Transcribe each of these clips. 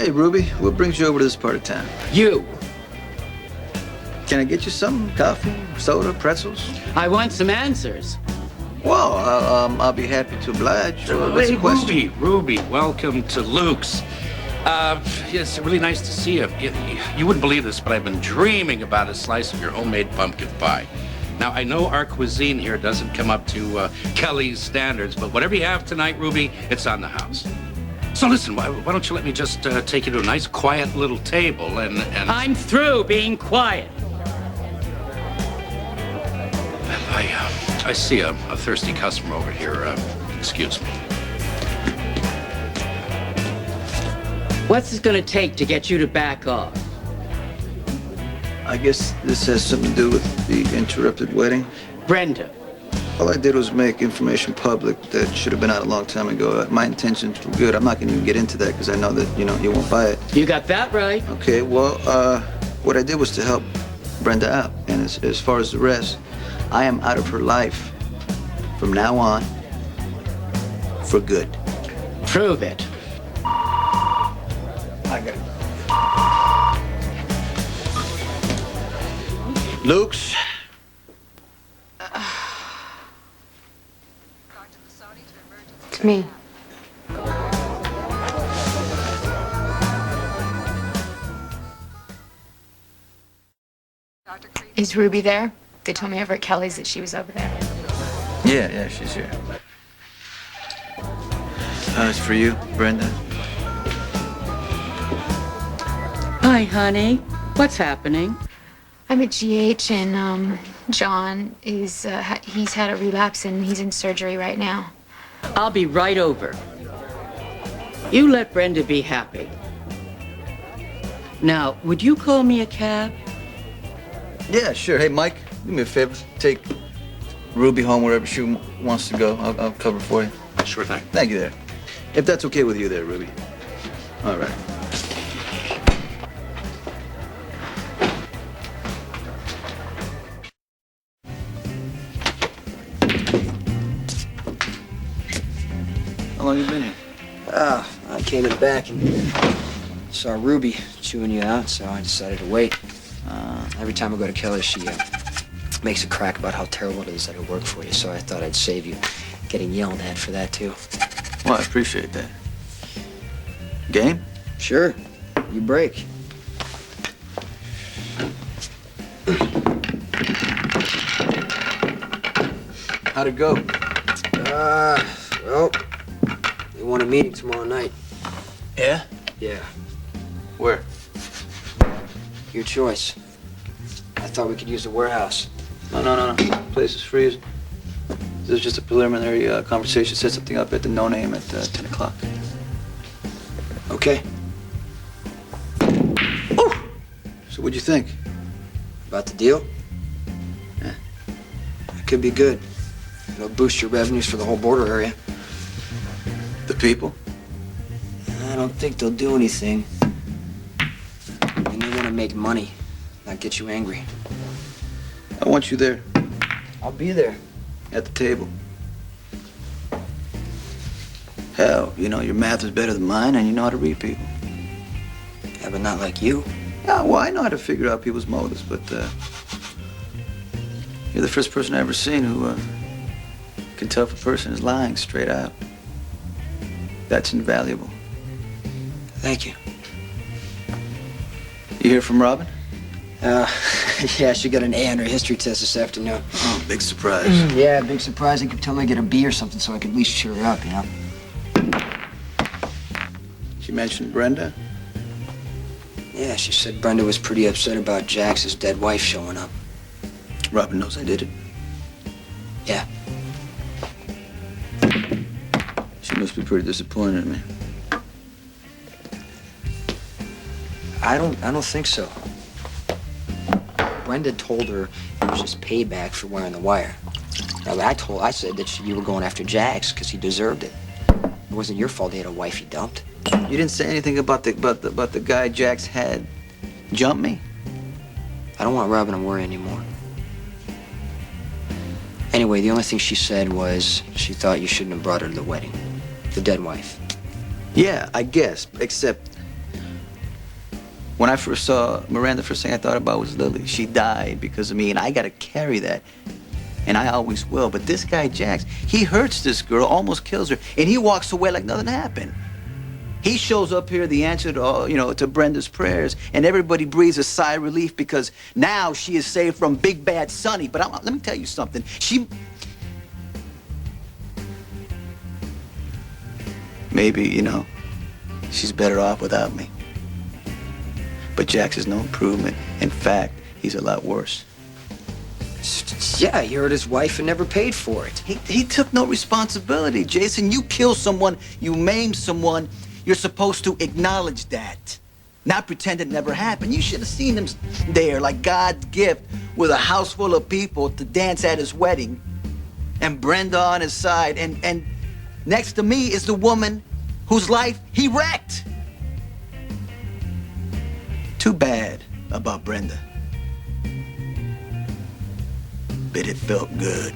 Hey, Ruby, what brings you over to this part of town? You. Can I get you some coffee, soda, pretzels? I want some answers. Well, I'll be happy to oblige. What's the question? Ruby, welcome to Luke's. Yes, really nice to see you. You wouldn't believe this, but I've been dreaming about a slice of your homemade pumpkin pie. Now, I know our cuisine here doesn't come up to Kelly's standards, but whatever you have tonight, Ruby, it's on the house. So listen, why don't you let me just take you to a nice, quiet little table and... I'm through being quiet. I see a thirsty customer over here. Excuse me. What's it gonna take to get you to back off? I guess this has something to do with the interrupted wedding. Brenda. All I did was make information public that should have been out a long time ago. My intentions were good. I'm not gonna even get into that because I know that, you won't buy it. You got that right. Okay, well, what I did was to help Brenda out. And as far as the rest, I am out of her life from now on for good. Prove it. I got it. Luke's. It's me. Is Ruby there? They told me over at Kelly's that she was over there. Yeah, she's here. It's for you, Brenda. Hi, honey. What's happening? I'm at GH and John is he's had a relapse and he's in surgery right now. I'll be right over. You let Brenda be happy. Now, would you call me a cab? Yeah, sure. Hey, Mike, do me a favor. Take Ruby home wherever she wants to go. I'll cover for you. Sure thing. Thank you there. If that's okay with you there, Ruby. All right. How long you been here? I came in the back and saw Ruby chewing you out, so I decided to wait. Every time I go to Kelly, she makes a crack about how terrible it is that I work for you, so I thought I'd save you getting yelled at for that, too. Well, I appreciate that. Game? Sure. You break. How'd it go? Well, they want a meeting tomorrow night. Yeah? Yeah. Where? Your choice. I thought we could use the warehouse. No. Place is freezing. This is just a preliminary conversation. Set something up at the No Name at 10 o'clock. Okay. Ooh. So what'd you think? About the deal? Yeah. It could be good. It'll boost your revenues for the whole border area. The people? I don't think they'll do anything. And they want to make money, not get you angry. I want you there. I'll be there. At the table. Hell, your math is better than mine and you know how to read people. Yeah, but not like you. Yeah, well, I know how to figure out people's motives, but you're the first person I've ever seen who can tell if a person is lying straight out. That's invaluable. Thank you. You hear from Robin? Yeah, she got an A on her history test this afternoon. Oh, big surprise. Yeah, big surprise. They could tell me I get a B or something so I could at least cheer her up, She mentioned Brenda? Yeah, she said Brenda was pretty upset about Jax's dead wife showing up. Robin knows I did it. Yeah. She must be pretty disappointed in me. I don't think so. Brenda told her it was just payback for wearing the wire. Now, I said that you were going after Jax because he deserved it. It wasn't your fault he had a wife he dumped. You didn't say anything about the guy Jax had jump me? I don't want Robin to worry anymore. Anyway, the only thing she said was she thought you shouldn't have brought her to the wedding. The dead wife. Yeah, I guess. Except When I first saw Miranda, the first thing I thought about was Lily. She died because of me, and I got to carry that. And I always will. But this guy, Jax, he hurts this girl, almost kills her, and he walks away like nothing happened. He shows up here, the answer to all, to Brenda's prayers, and everybody breathes a sigh of relief because now she is saved from big bad Sonny. But let me tell you something. Maybe, she's better off without me. But Jax is no improvement. In fact, he's a lot worse. Yeah, he hurt his wife and never paid for it. He took no responsibility, Jason. You kill someone, you maim someone, you're supposed to acknowledge that. Not pretend it never happened. You should have seen him there like God's gift with a house full of people to dance at his wedding. And Brenda on his side. And next to me is the woman whose life he wrecked. Too bad about Brenda. But it felt good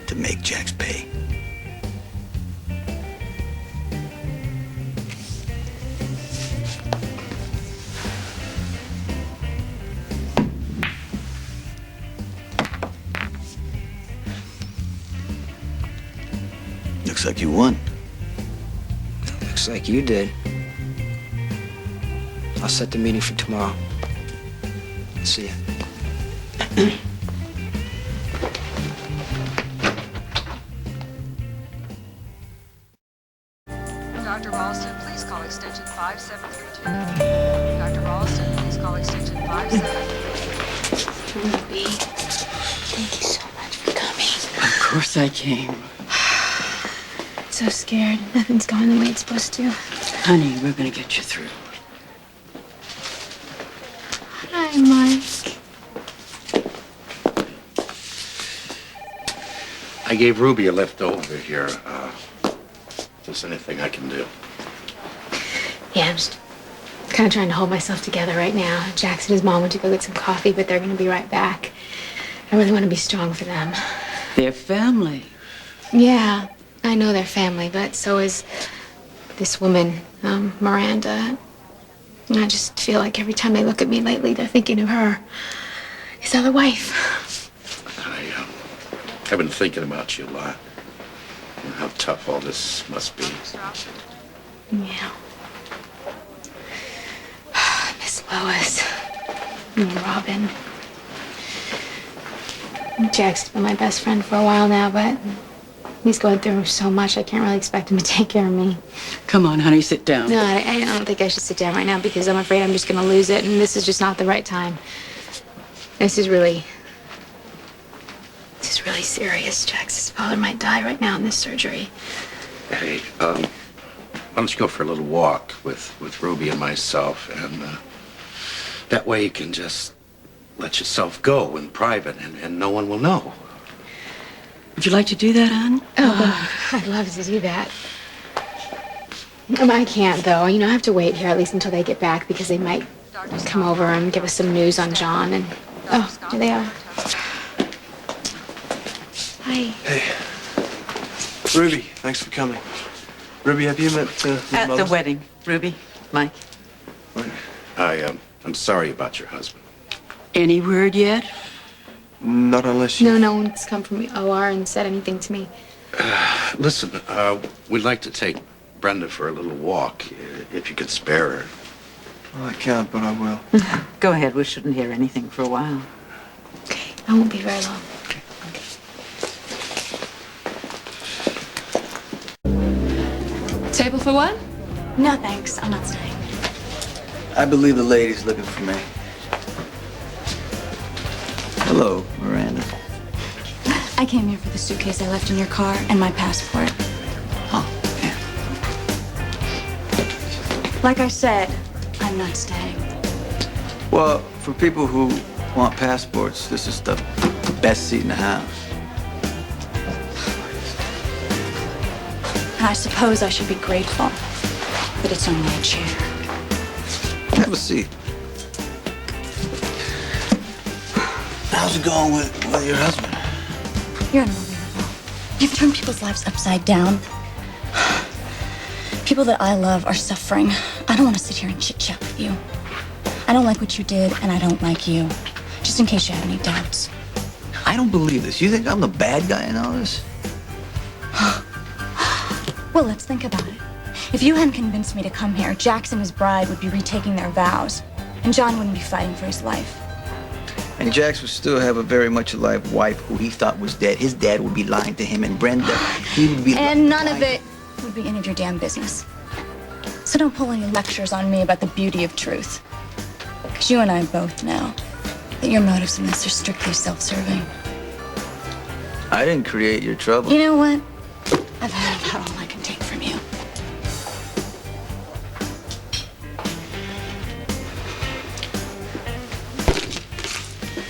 to make Jax pay. Looks like you won. Looks like you did. I'll set the meeting for tomorrow. See ya. Dr. Ralston, please call extension 5732. Dr. Ralston, please call extension 5732. Ruby, thank you so much for coming. Of course I came. So scared. Nothing's going the way it's supposed to. Honey, we're gonna get you through. Hi, Mike. I gave Ruby a lift over here. If there's anything I can do. Yeah, I'm just kind of trying to hold myself together right now. Jax and his mom went to go get some coffee, but they're going to be right back. I really want to be strong for them. They're family. Yeah, I know they're family, but so is this woman, Miranda. And I just feel like every time they look at me lately, they're thinking of her, his other wife. I've been thinking about you a lot. And how tough all this must be. Yeah. Miss Lois. And Robin. Jack's been my best friend for a while now, but he's going through so much, I can't really expect him to take care of me. Come on, honey, sit down. No, I don't think I should sit down right now because I'm afraid I'm just going to lose it, and this is just not the right time. This is really serious. Jax's father might die right now in this surgery. Hey, why don't you go for a little walk with Ruby and myself, and that way you can just let yourself go in private, and no one will know. Would you like to do that, hon? Oh, I'd love to do that. I can't, though. I have to wait here at least until they get back because they might come over and give us some news on John. And oh, there they are. Hi. Hey. Ruby, thanks for coming. Ruby, have you met his At mother? the wedding, Ruby, Mike. I'm sorry about your husband. Any word yet? Not unless you... No one's come from the OR and said anything to me. Listen, we'd like to take Brenda for a little walk, if you could spare her. Well, I can't, but I will. Go ahead, we shouldn't hear anything for a while. Okay, I won't be very long. Table for one? No, thanks. I'm not staying. I believe the lady's looking for me. Hello, Miranda. I came here for the suitcase I left in your car and my passport. Oh, yeah. Like I said, I'm not staying. Well, for people who want passports, this is the best seat in the house. And I suppose I should be grateful that it's only a chair. Have a seat. How's it going with your husband? You're unbelievable. You've turned people's lives upside down. People that I love are suffering. I don't want to sit here and chit-chat with you. I don't like what you did, and I don't like you. Just in case you have any doubts. I don't believe this. You think I'm the bad guy in all this? Well, let's think about it. If you hadn't convinced me to come here, Jax and his bride would be retaking their vows, and John wouldn't be fighting for his life. And Jax would still have a very much alive wife who he thought was dead. His dad would be lying to him, and Brenda, he would be And none of lying. it would be any of your damn business. So don't pull any lectures on me about the beauty of truth. Because you and I both know that your motives in this are strictly self-serving. I didn't create your trouble. You know what? I've had about all I can take from you.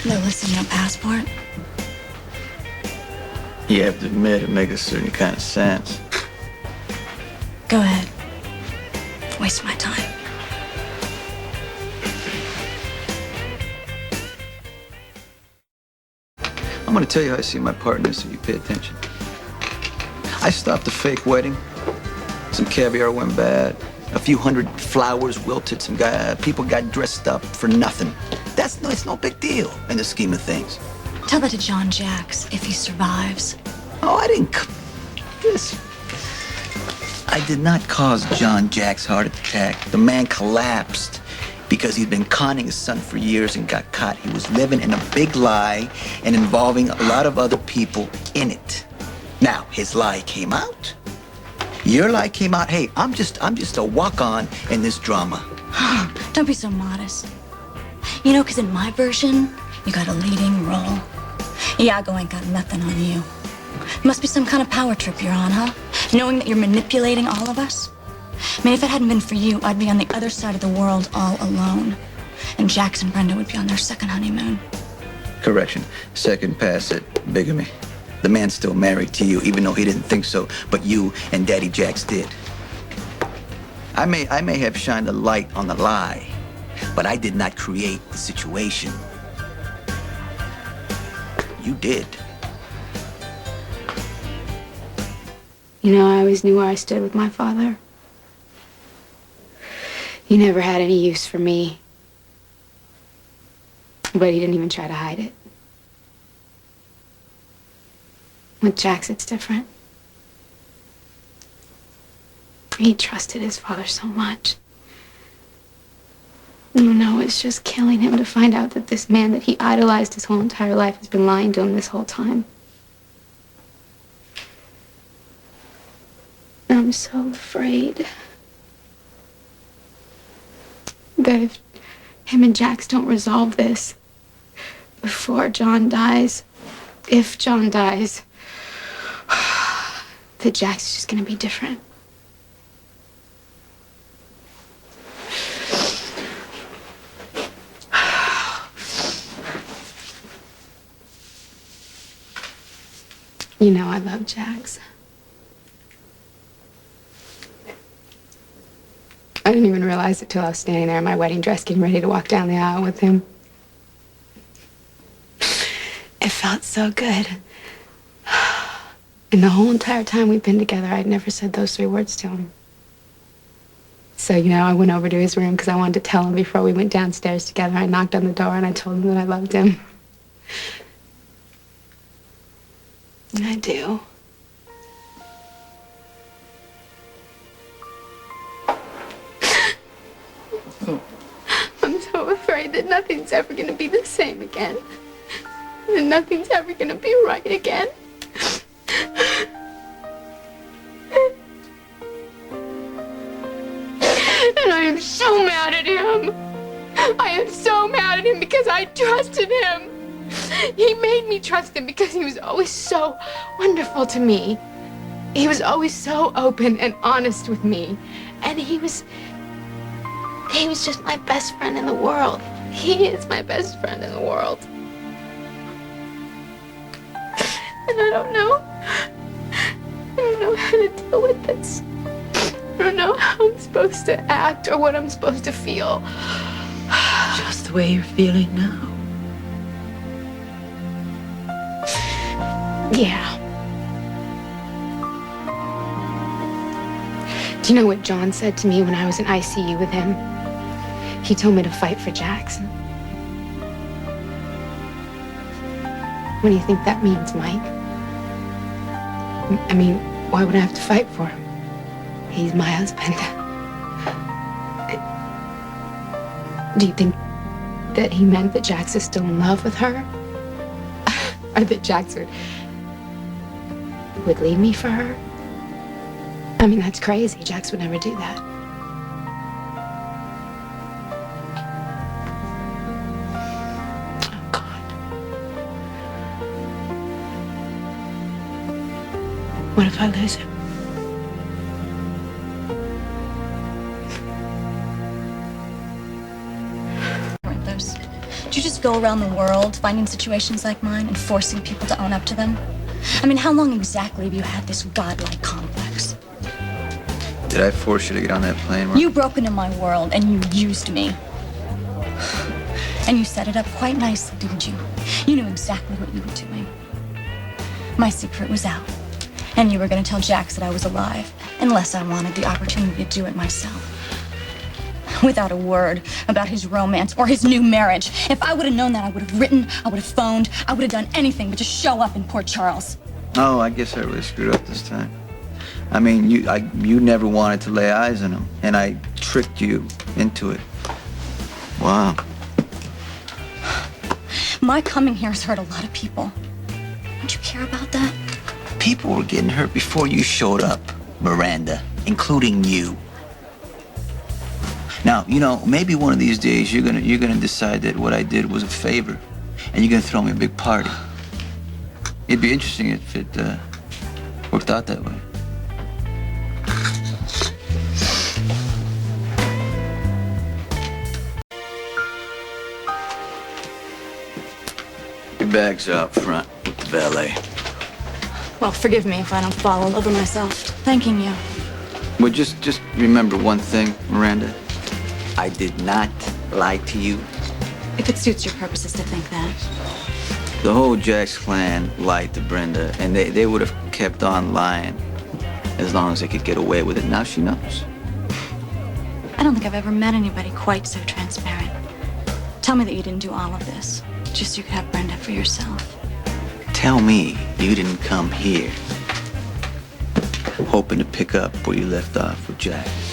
No listen, no passport. You have to admit it makes a certain kind of sense. Go ahead. Waste my time. I'm gonna tell you how I see my partner so you pay attention. I stopped the fake wedding. Some caviar went bad. A few hundred flowers wilted. Some people got dressed up for nothing. It's no big deal in the scheme of things. Tell that to John Jax if he survives. Oh, I didn't. I did not cause John Jack's heart attack. The man collapsed because he'd been conning his son for years and got caught. He was living in a big lie and involving a lot of other people in it. Now, his lie came out. Your lie came out. Hey, I'm just a walk-on in this drama. Don't be so modest. You know, because in my version, you got a leading role. Iago ain't got nothing on you. Must be some kind of power trip you're on, huh? Knowing that you're manipulating all of us? I mean, if it hadn't been for you, I'd be on the other side of the world all alone. And Jax and Brenda would be on their second honeymoon. Correction. Second pass at bigamy. The man's still married to you, even though he didn't think so. But you and Daddy Jax did. I may have shined a light on the lie, but I did not create the situation. You did. You know, I always knew where I stood with my father. He never had any use for me. But he didn't even try to hide it. With Jax, it's different. He trusted his father so much. You know, it's just killing him to find out that this man that he idolized his whole entire life has been lying to him this whole time. I'm so afraid that if him and Jax don't resolve this before John dies, if John dies, that Jax is just gonna be different. You know I love Jax. I didn't even realize it till I was standing there in my wedding dress getting ready to walk down the aisle with him. It felt so good. And the whole entire time we've been together, I'd never said those 3 words to him. So, you know, I went over to his room because I wanted to tell him before we went downstairs together. I knocked on the door and I told him that I loved him. And I do. I'm so afraid that nothing's ever gonna be the same again. And nothing's ever gonna be right again. And I am so mad at him. I am so mad at him because I trusted him. He made me trust him because he was always so wonderful to me. He was always so open and honest with me. And he was just my best friend in the world. He is my best friend in the world. And I don't know how to deal with this. I don't know how I'm supposed to act or what I'm supposed to feel. Just the way you're feeling now. Yeah. Do you know what John said to me when I was in ICU with him? He told me to fight for Jackson. What do you think that means, Mike? I mean, why would I have to fight for him? He's my husband. Do you think that he meant that Jax is still in love with her? Or that Jax would leave me for her? I mean, that's crazy. Jax would never do that. Oh, God. What if I lose him? Do you just go around the world finding situations like mine and forcing people to own up to them? I mean, how long exactly have you had this godlike complex? Did I force you to get on that plane? You broke into my world and you used me. And you set it up quite nicely, didn't you? You knew exactly what you were doing. My secret was out. And you were going to tell Jax that I was alive, unless I wanted the opportunity to do it myself. Without a word about his romance or his new marriage. If I would have known that, I would have written, I would have phoned, I would have done anything but just show up in Port Charles. Oh, I guess I really screwed up this time. I mean, you never wanted to lay eyes on him, and I tricked you into it. Wow. My coming here has hurt a lot of people. Don't you care about that? People were getting hurt before you showed up, Miranda, including you. Now, you know, maybe one of these days you're gonna decide that what I did was a favor, and you're gonna throw me a big party. It'd be interesting if it worked out that way. Your bag's out front with the valet. Well, forgive me if I don't fall all over myself thanking you. Well, just remember one thing, Miranda. I did not lie to you. If it suits your purposes to think that. The whole Jax clan lied to Brenda, and they would have kept on lying as long as they could get away with it. Now she knows. I don't think I've ever met anybody quite so transparent. Tell me that you didn't do all of this, just so you could have Brenda for yourself. Tell me you didn't come here hoping to pick up where you left off with Jax.